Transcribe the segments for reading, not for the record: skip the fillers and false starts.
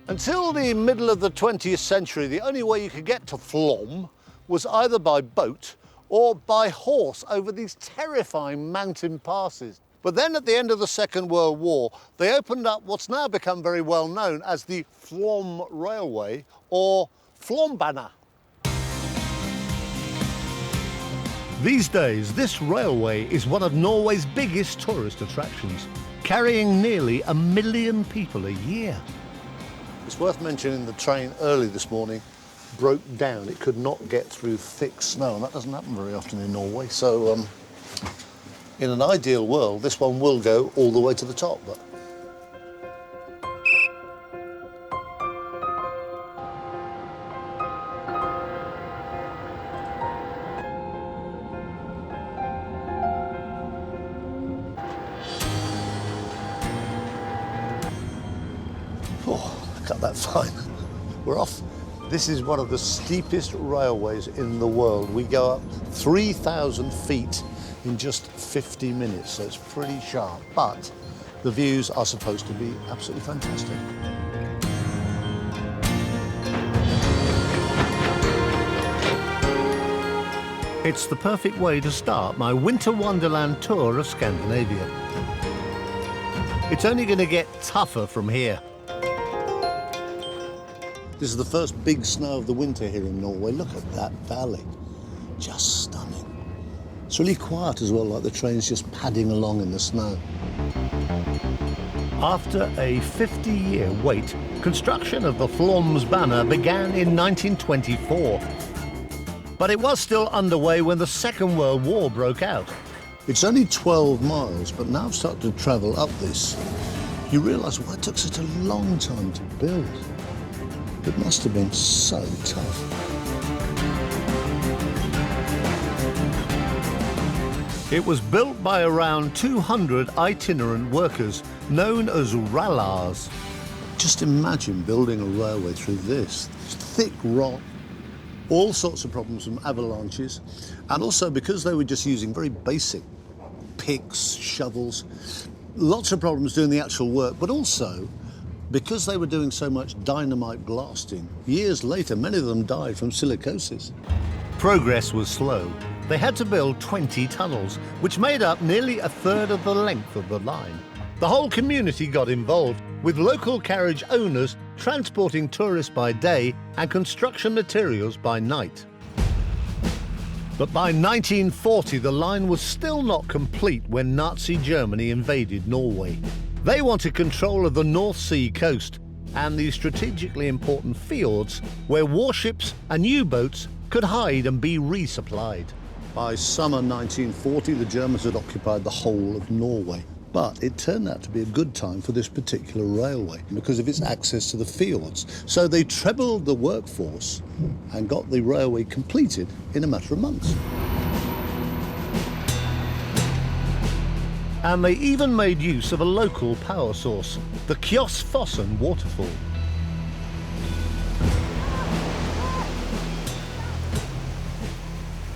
Until the middle of the 20th century, the only way you could get to Flåm was either by boat or by horse over these terrifying mountain passes. But then at the end of the Second World War, they opened up what's now become very well known as the Flåm Railway, or Flåmsbanen. These days, this railway is one of Norway's biggest tourist attractions, carrying nearly 1 million people a year. It's worth mentioning the train early this morning broke down. It could not get through thick snow, and that doesn't happen very often in Norway. So in an ideal world, this one will go all the way to the top. But cut that fine. We're off. This is one of the steepest railways in the world. We go up 3,000 feet in just 50 minutes, so it's pretty sharp, but the views are supposed to be absolutely fantastic. It's the perfect way to start my winter wonderland tour of Scandinavia. It's only going to get tougher from here. This is the first big snow of the winter here in Norway. Look at that valley. Just stunning. It's really quiet as well, like the train's just padding along in the snow. After a 50-year wait, construction of the Flåmsbanen began in 1924. But it was still underway when the Second World War broke out. It's only 12 miles, but now I've started to travel up this, you realise why it took such a long time to build. It must have been so tough. It was built by around 200 itinerant workers, known as rallars. Just imagine building a railway through this. It's thick rock, all sorts of problems from avalanches, and also because they were just using very basic picks, shovels, lots of problems doing the actual work, but also because they were doing so much dynamite blasting, years later, many of them died from silicosis. Progress was slow. They had to build 20 tunnels, which made up nearly a third of the length of the line. The whole community got involved, with local carriage owners transporting tourists by day and construction materials by night. But by 1940, the line was still not complete when Nazi Germany invaded Norway. They wanted control of the North Sea coast and the strategically important fjords where warships and U-boats could hide and be resupplied. By summer 1940, the Germans had occupied the whole of Norway. But it turned out to be a good time for this particular railway because of its access to the fjords. So they trebled the workforce and got the railway completed in a matter of months. And they even made use of a local power source, the Kjosfossen waterfall.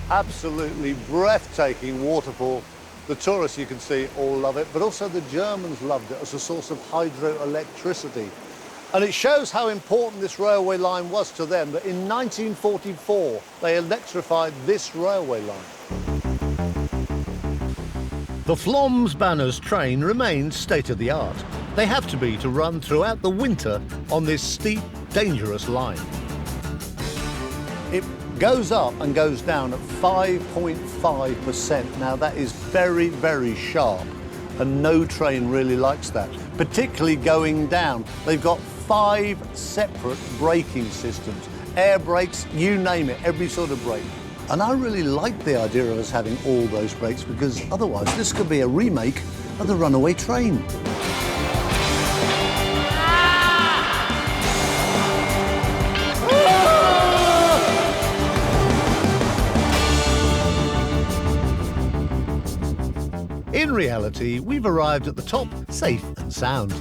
Absolutely breathtaking waterfall. The tourists, you can see, all love it, but also the Germans loved it as a source of hydroelectricity. And it shows how important this railway line was to them that in 1944 they electrified this railway line. The Flåmsbaner's train remains state-of-the-art. They have to be to run throughout the winter on this steep, dangerous line. It goes up and goes down at 5.5%. Now that is very, very sharp, and no train really likes that, particularly going down. They've got 5 separate braking systems, air brakes, you name it, every sort of brake. And I really like the idea of us having all those brakes because otherwise this could be a remake of the runaway train. In reality, we've arrived at the top safe and sound.